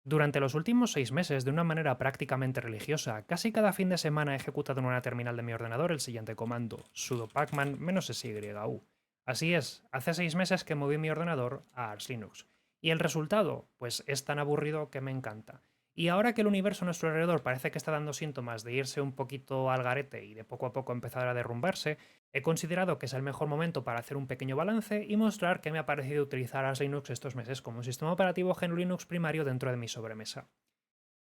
Durante los últimos 6 meses, de una manera prácticamente religiosa, casi cada fin de semana he ejecutado en una terminal de mi ordenador el siguiente comando: sudo pacman -syu. Así es, hace 6 meses que moví mi ordenador a Arch Linux. Y el resultado, pues es tan aburrido que me encanta. Y ahora que el universo a nuestro alrededor parece que está dando síntomas de irse un poquito al garete y de poco a poco empezar a derrumbarse, he considerado que es el mejor momento para hacer un pequeño balance y mostrar qué me ha parecido utilizar Arch Linux estos meses como un sistema operativo GNU Linux primario dentro de mi sobremesa.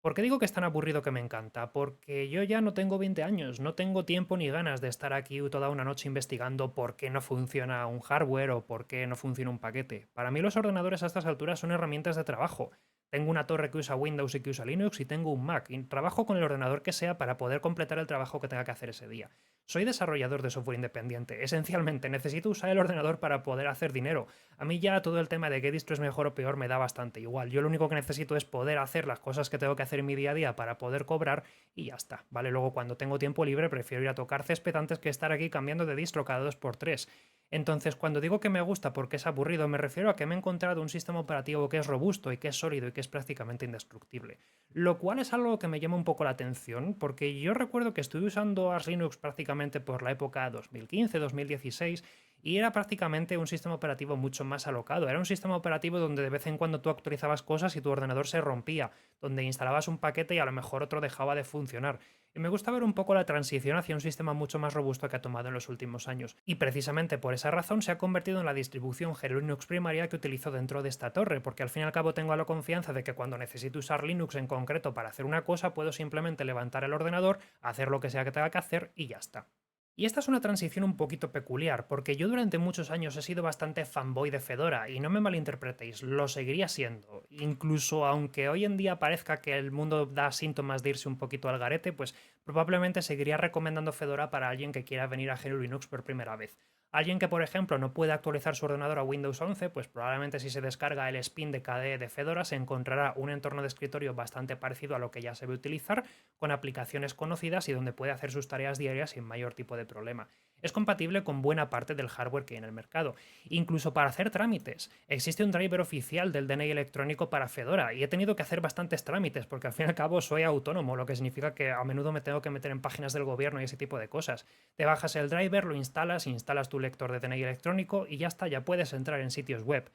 ¿Por qué digo que es tan aburrido que me encanta? Porque yo ya no tengo 20 años, no tengo tiempo ni ganas de estar aquí toda una noche investigando por qué no funciona un hardware o por qué no funciona un paquete. Para mí los ordenadores a estas alturas son herramientas de trabajo. Tengo una torre que usa Windows y que usa Linux y tengo un Mac y trabajo con el ordenador que sea para poder completar el trabajo que tenga que hacer ese día. Soy desarrollador de software independiente. Esencialmente necesito usar el ordenador para poder hacer dinero. A mí ya todo el tema de qué distro es mejor o peor me da bastante igual. Yo lo único que necesito es poder hacer las cosas que tengo que hacer en mi día a día para poder cobrar y ya está, ¿vale? Luego cuando tengo tiempo libre prefiero ir a tocar césped antes que estar aquí cambiando de distro cada 2 por 3. Entonces, cuando digo que me gusta porque es aburrido, me refiero a que me he encontrado un sistema operativo que es robusto y que es sólido y que es prácticamente indestructible. Lo cual es algo que me llama un poco la atención, porque yo recuerdo que estuve usando Arch Linux prácticamente por la época 2015-2016 y era prácticamente un sistema operativo mucho más alocado. Era un sistema operativo donde de vez en cuando tú actualizabas cosas y tu ordenador se rompía, donde instalabas un paquete y a lo mejor otro dejaba de funcionar. Y me gusta ver un poco la transición hacia un sistema mucho más robusto que ha tomado en los últimos años. Y precisamente por esa razón se ha convertido en la distribución GNU Linux primaria que utilizo dentro de esta torre, porque al fin y al cabo tengo la confianza de que cuando necesito usar Linux en concreto para hacer una cosa, puedo simplemente levantar el ordenador, hacer lo que sea que tenga que hacer y ya está. Y esta es una transición un poquito peculiar, porque yo durante muchos años he sido bastante fanboy de Fedora, y no me malinterpretéis, lo seguiría siendo. Incluso aunque hoy en día parezca que el mundo da síntomas de irse un poquito al garete, pues probablemente seguiría recomendando Fedora para alguien que quiera venir a GNU Linux por primera vez. Alguien que, por ejemplo, no puede actualizar su ordenador a Windows 11, pues probablemente si se descarga el spin de KDE de Fedora se encontrará un entorno de escritorio bastante parecido a lo que ya se ve utilizar, con aplicaciones conocidas y donde puede hacer sus tareas diarias sin mayor tipo de problema. Es compatible con buena parte del hardware que hay en el mercado. Incluso para hacer trámites. Existe un driver oficial del DNI electrónico para Fedora y he tenido que hacer bastantes trámites porque al fin y al cabo soy autónomo, lo que significa que a menudo me tengo que meter en páginas del gobierno y ese tipo de cosas. Te bajas el driver, lo instalas, instalas tu lector de DNI electrónico y ya está, ya puedes entrar en sitios web.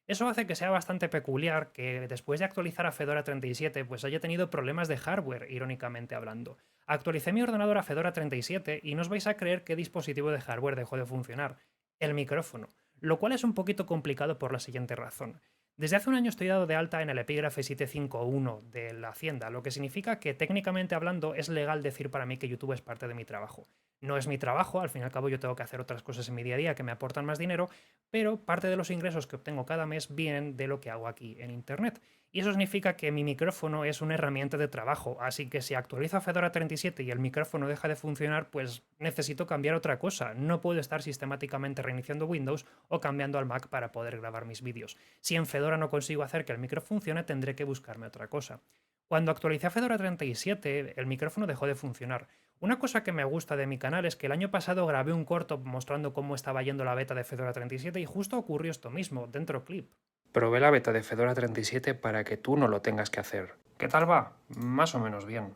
Eso hace que sea bastante peculiar que después de actualizar a Fedora 37 pues haya tenido problemas de hardware, irónicamente hablando. Actualicé mi ordenador a Fedora 37 y no os vais a creer qué dispositivo de hardware dejó de funcionar: el micrófono, lo cual es un poquito complicado por la siguiente razón. Desde hace un año estoy dado de alta en el epígrafe 751 de la Hacienda, lo que significa que técnicamente hablando es legal decir para mí que YouTube es parte de mi trabajo. No es mi trabajo, al fin y al cabo yo tengo que hacer otras cosas en mi día a día que me aportan más dinero, pero parte de los ingresos que obtengo cada mes vienen de lo que hago aquí en Internet. Y eso significa que mi micrófono es una herramienta de trabajo, así que si actualizo a Fedora 37 y el micrófono deja de funcionar, pues necesito cambiar otra cosa. No puedo estar sistemáticamente reiniciando Windows o cambiando al Mac para poder grabar mis vídeos. Si en Fedora no consigo hacer que el micro funcione, tendré que buscarme otra cosa. Cuando actualicé a Fedora 37, el micrófono dejó de funcionar. Una cosa que me gusta de mi canal es que el año pasado grabé un corto mostrando cómo estaba yendo la beta de Fedora 37 y justo ocurrió esto mismo, dentro clip. Probé la beta de Fedora 37 para que tú no lo tengas que hacer. ¿Qué tal va? Más o menos bien.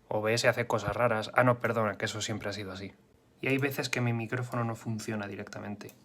OBS hace cosas raras. Ah, no, perdona, que eso siempre ha sido así. Y hay veces que mi micrófono no funciona directamente.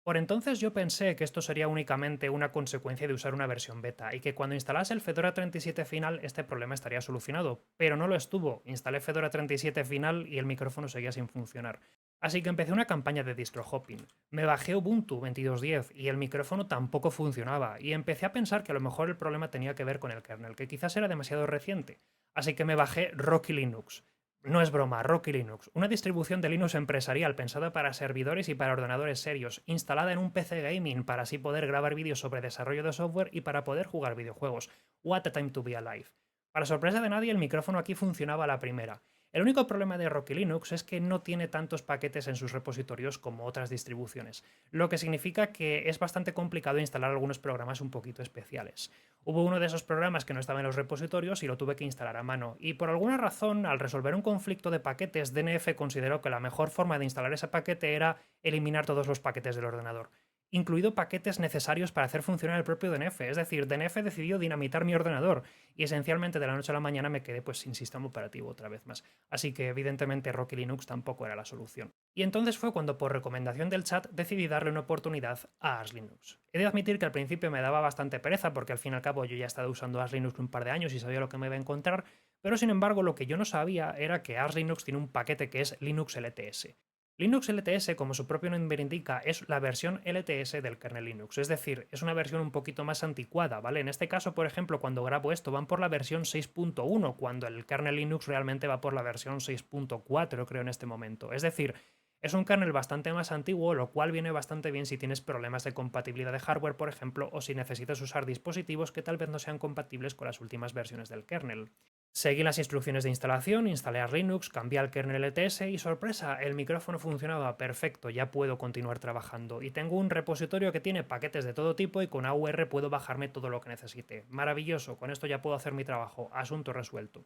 Por entonces yo pensé que esto sería únicamente una consecuencia de usar una versión beta y que cuando instalase el Fedora 37 final este problema estaría solucionado, pero no lo estuvo. Instalé Fedora 37 final y el micrófono seguía sin funcionar. Así que empecé una campaña de distro hopping. Me bajé Ubuntu 22.10 y el micrófono tampoco funcionaba, y empecé a pensar que a lo mejor el problema tenía que ver con el kernel, que quizás era demasiado reciente. Así que me bajé Rocky Linux. No es broma, Rocky Linux, una distribución de Linux empresarial pensada para servidores y para ordenadores serios, instalada en un PC gaming para así poder grabar vídeos sobre desarrollo de software y para poder jugar videojuegos. What a time to be alive. Para sorpresa de nadie, el micrófono aquí funcionaba a la primera. El único problema de Rocky Linux es que no tiene tantos paquetes en sus repositorios como otras distribuciones, lo que significa que es bastante complicado instalar algunos programas un poquito especiales. Hubo uno de esos programas que no estaba en los repositorios y lo tuve que instalar a mano, y por alguna razón, al resolver un conflicto de paquetes, DNF consideró que la mejor forma de instalar ese paquete era eliminar todos los paquetes del ordenador. incluido paquetes necesarios para hacer funcionar el propio DNF. Es decir, DNF decidió dinamitar mi ordenador y esencialmente de la noche a la mañana me quedé pues sin sistema operativo otra vez más. Así que evidentemente Rocky Linux tampoco era la solución. Y entonces fue cuando por recomendación del chat decidí darle una oportunidad a Arch Linux. He de admitir que al principio me daba bastante pereza porque al fin y al cabo yo ya he estado usando Arch Linux un par de años y sabía lo que me iba a encontrar, pero sin embargo lo que yo no sabía era que Arch Linux tiene un paquete que es Linux LTS. Linux LTS, como su propio nombre indica, es la versión LTS del kernel Linux, es decir, es una versión un poquito más anticuada, ¿vale? En este caso, por ejemplo, cuando grabo esto van por la versión 6.1, cuando el kernel Linux realmente va por la versión 6.4, creo, en este momento. Es decir, es un kernel bastante más antiguo, lo cual viene bastante bien si tienes problemas de compatibilidad de hardware, por ejemplo, o si necesitas usar dispositivos que tal vez no sean compatibles con las últimas versiones del kernel. Seguí las instrucciones de instalación, instalé Arch Linux, cambié al kernel LTS y sorpresa, el micrófono funcionaba perfecto, ya puedo continuar trabajando. Y tengo un repositorio que tiene paquetes de todo tipo y con AUR puedo bajarme todo lo que necesite. Maravilloso, con esto ya puedo hacer mi trabajo, asunto resuelto.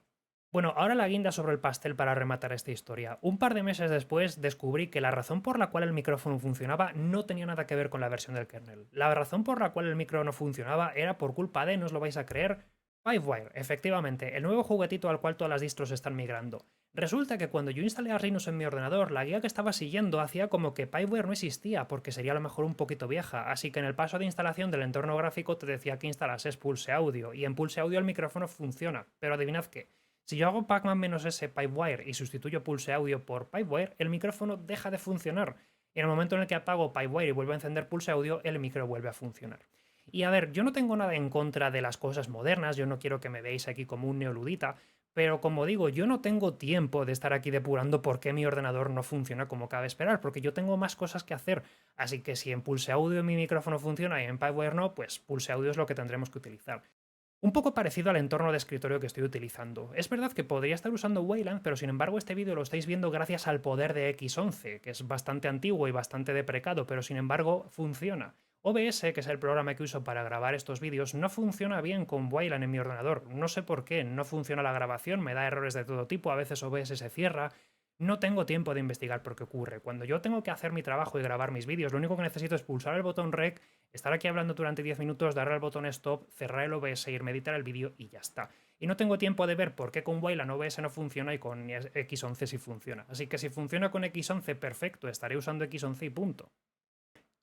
Bueno, ahora la guinda sobre el pastel para rematar esta historia. Un par de meses después descubrí que la razón por la cual el micrófono funcionaba no tenía nada que ver con la versión del kernel. La razón por la cual el micro no funcionaba era por culpa de, no os lo vais a creer, Pipewire, efectivamente, el nuevo juguetito al cual todas las distros están migrando. Resulta que cuando yo instalé a Linux en mi ordenador, la guía que estaba siguiendo hacía como que Pipewire no existía, porque sería a lo mejor un poquito vieja, así que en el paso de instalación del entorno gráfico te decía que instalases Pulse Audio, y en Pulse Audio el micrófono funciona, pero adivinad qué. Si yo hago pacman-s Pipewire y sustituyo Pulse Audio por Pipewire, el micrófono deja de funcionar. Y en el momento en el que apago Pipewire y vuelvo a encender Pulse Audio, el micro vuelve a funcionar. Y a ver, yo no tengo nada en contra de las cosas modernas, yo no quiero que me veáis aquí como un neoludita, pero como digo, yo no tengo tiempo de estar aquí depurando por qué mi ordenador no funciona como cabe esperar, porque yo tengo más cosas que hacer. Así que si en Pulse Audio mi micrófono funciona y en Pipewire no, pues Pulse Audio es lo que tendremos que utilizar. Un poco parecido al entorno de escritorio que estoy utilizando. Es verdad que podría estar usando Wayland, pero sin embargo este vídeo lo estáis viendo gracias al poder de X11, que es bastante antiguo y bastante deprecado, pero sin embargo funciona. OBS, que es el programa que uso para grabar estos vídeos, no funciona bien con Wayland en mi ordenador. No sé por qué, no funciona la grabación, me da errores de todo tipo, a veces OBS se cierra. No tengo tiempo de investigar por qué ocurre. Cuando yo tengo que hacer mi trabajo y grabar mis vídeos, lo único que necesito es pulsar el botón REC, estar aquí hablando durante 10 minutos, darle al botón Stop, cerrar el OBS, irme a editar el vídeo y ya está. Y no tengo tiempo de ver por qué con Wayland OBS no funciona y con X11 sí funciona. Así que si funciona con X11, perfecto, estaré usando X11 y punto.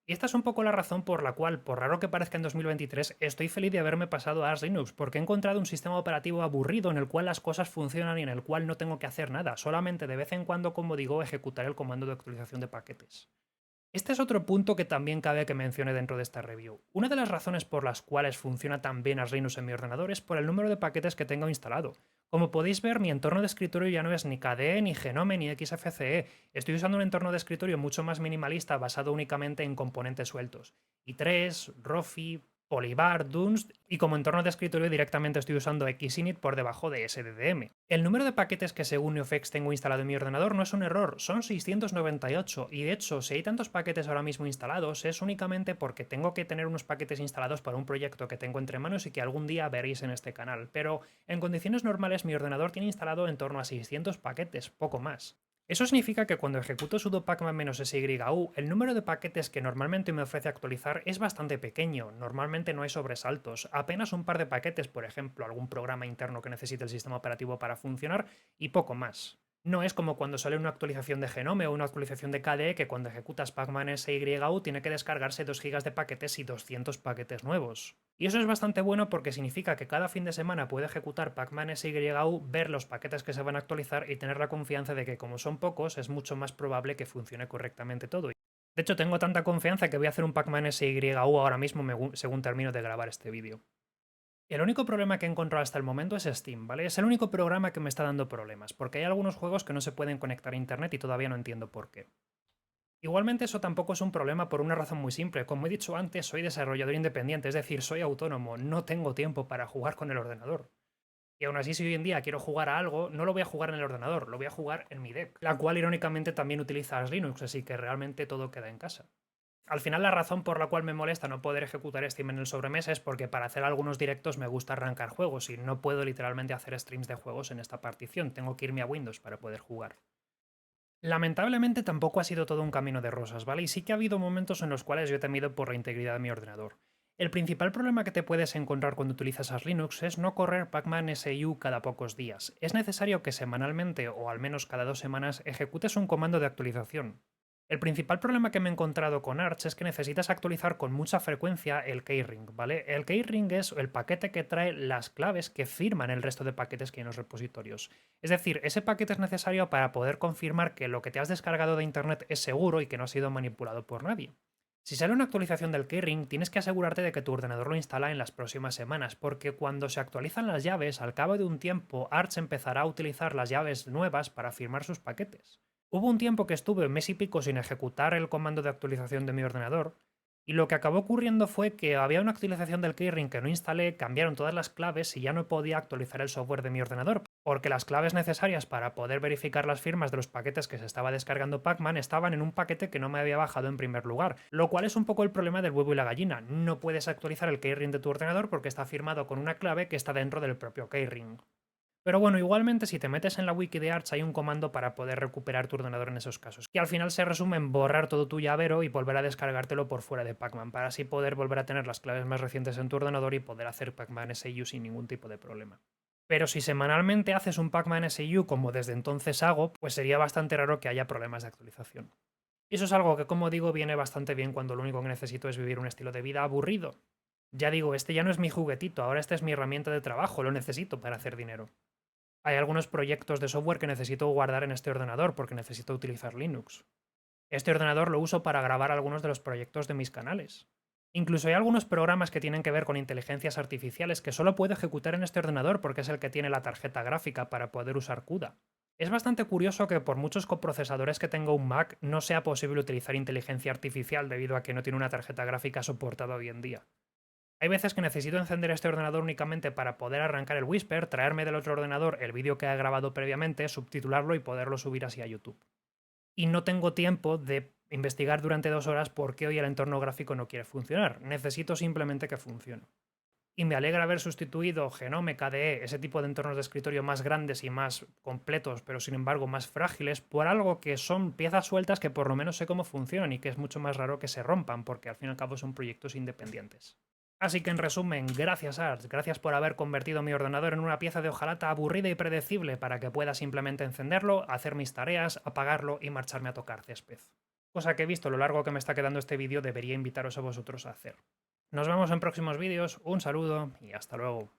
Y esta es un poco la razón por la cual, por raro que parezca en 2023, estoy feliz de haberme pasado a Arch Linux, porque he encontrado un sistema operativo aburrido en el cual las cosas funcionan y en el cual no tengo que hacer nada, solamente de vez en cuando, como digo, ejecutar el comando de actualización de paquetes. Este es otro punto que también cabe que mencione dentro de esta review. Una de las razones por las cuales funciona tan bien Arch Linux en mi ordenador es por el número de paquetes que tengo instalado. Como podéis ver, mi entorno de escritorio ya no es ni KDE, ni Genome, ni XFCE. Estoy usando un entorno de escritorio mucho más minimalista basado únicamente en componentes sueltos. i3, Rofi, Polybar, Dunst y como entorno de escritorio directamente estoy usando Xinit por debajo de SDDM. El número de paquetes que según NeoFX tengo instalado en mi ordenador no es un error, son 698 y de hecho si hay tantos paquetes ahora mismo instalados es únicamente porque tengo que tener unos paquetes instalados para un proyecto que tengo entre manos y que algún día veréis en este canal, pero en condiciones normales mi ordenador tiene instalado en torno a 600 paquetes, poco más. Eso significa que cuando ejecuto sudo pacman-syu, el número de paquetes que normalmente me ofrece actualizar es bastante pequeño, normalmente no hay sobresaltos, apenas un par de paquetes, por ejemplo, algún programa interno que necesite el sistema operativo para funcionar, y poco más. No es como cuando sale una actualización de Genome o una actualización de KDE que cuando ejecutas pacman-syu tiene que descargarse 2 GB de paquetes y 200 paquetes nuevos. Y eso es bastante bueno porque significa que cada fin de semana puedo ejecutar pacman-syu, ver los paquetes que se van a actualizar y tener la confianza de que como son pocos es mucho más probable que funcione correctamente todo. De hecho tengo tanta confianza que voy a hacer un pacman-syu ahora mismo según termino de grabar este vídeo. El único problema que he encontrado hasta el momento es Steam, ¿vale? Es el único programa que me está dando problemas, porque hay algunos juegos que no se pueden conectar a internet y todavía no entiendo por qué. Igualmente eso tampoco es un problema por una razón muy simple. Como he dicho antes, soy desarrollador independiente, es decir, soy autónomo, no tengo tiempo para jugar con el ordenador. Y aún así, si hoy en día quiero jugar a algo, no lo voy a jugar en el ordenador, lo voy a jugar en mi deck, la cual irónicamente también utiliza Arch Linux, así que realmente todo queda en casa. Al final la razón por la cual me molesta no poder ejecutar Steam en el sobremesa es porque para hacer algunos directos me gusta arrancar juegos y no puedo literalmente hacer streams de juegos en esta partición, tengo que irme a Windows para poder jugar. Lamentablemente tampoco ha sido todo un camino de rosas, ¿vale? Y sí que ha habido momentos en los cuales yo he temido por la integridad de mi ordenador. El principal problema que te puedes encontrar cuando utilizas Arch Linux es no correr Pacman SU cada pocos días. Es necesario que semanalmente o al menos cada 2 semanas ejecutes un comando de actualización. El principal problema que me he encontrado con Arch es que necesitas actualizar con mucha frecuencia el keyring, ¿vale? El keyring es el paquete que trae las claves que firman el resto de paquetes que hay en los repositorios. Es decir, ese paquete es necesario para poder confirmar que lo que te has descargado de internet es seguro y que no ha sido manipulado por nadie. Si sale una actualización del keyring, tienes que asegurarte de que tu ordenador lo instala en las próximas semanas, porque cuando se actualizan las llaves, al cabo de un tiempo, Arch empezará a utilizar las llaves nuevas para firmar sus paquetes. Hubo un tiempo que estuve mes y pico sin ejecutar el comando de actualización de mi ordenador, y lo que acabó ocurriendo fue que había una actualización del keyring que no instalé, cambiaron todas las claves y ya no podía actualizar el software de mi ordenador, porque las claves necesarias para poder verificar las firmas de los paquetes que se estaba descargando Pacman estaban en un paquete que no me había bajado en primer lugar, lo cual es un poco el problema del huevo y la gallina. No puedes actualizar el keyring de tu ordenador porque está firmado con una clave que está dentro del propio keyring. Pero bueno, igualmente si te metes en la wiki de Arch hay un comando para poder recuperar tu ordenador en esos casos, que al final se resume en borrar todo tu llavero y volver a descargártelo por fuera de Pacman, para así poder volver a tener las claves más recientes en tu ordenador y poder hacer Pacman SU sin ningún tipo de problema. Pero si semanalmente haces un Pacman SU como desde entonces hago, pues sería bastante raro que haya problemas de actualización. Y eso es algo que, como digo, viene bastante bien cuando lo único que necesito es vivir un estilo de vida aburrido. Ya digo, este ya no es mi juguetito, ahora esta es mi herramienta de trabajo, lo necesito para hacer dinero. Hay algunos proyectos de software que necesito guardar en este ordenador porque necesito utilizar Linux. Este ordenador lo uso para grabar algunos de los proyectos de mis canales. Incluso hay algunos programas que tienen que ver con inteligencias artificiales que solo puedo ejecutar en este ordenador porque es el que tiene la tarjeta gráfica para poder usar CUDA. Es bastante curioso que por muchos coprocesadores que tenga un Mac no sea posible utilizar inteligencia artificial debido a que no tiene una tarjeta gráfica soportada hoy en día. Hay veces que necesito encender este ordenador únicamente para poder arrancar el Whisper, traerme del otro ordenador el vídeo que he grabado previamente, subtitularlo y poderlo subir así a YouTube. Y no tengo tiempo de investigar durante 2 horas por qué hoy el entorno gráfico no quiere funcionar. Necesito simplemente que funcione. Y me alegra haber sustituido Genome, KDE, ese tipo de entornos de escritorio más grandes y más completos, pero sin embargo más frágiles, por algo que son piezas sueltas que por lo menos sé cómo funcionan y que es mucho más raro que se rompan, porque al fin y al cabo son proyectos independientes. Así que en resumen, gracias Arch, gracias por haber convertido mi ordenador en una pieza de hojalata aburrida y predecible para que pueda simplemente encenderlo, hacer mis tareas, apagarlo y marcharme a tocar césped. Cosa que he visto a lo largo que me está quedando este vídeo debería invitaros a vosotros a hacer. Nos vemos en próximos vídeos, un saludo y hasta luego.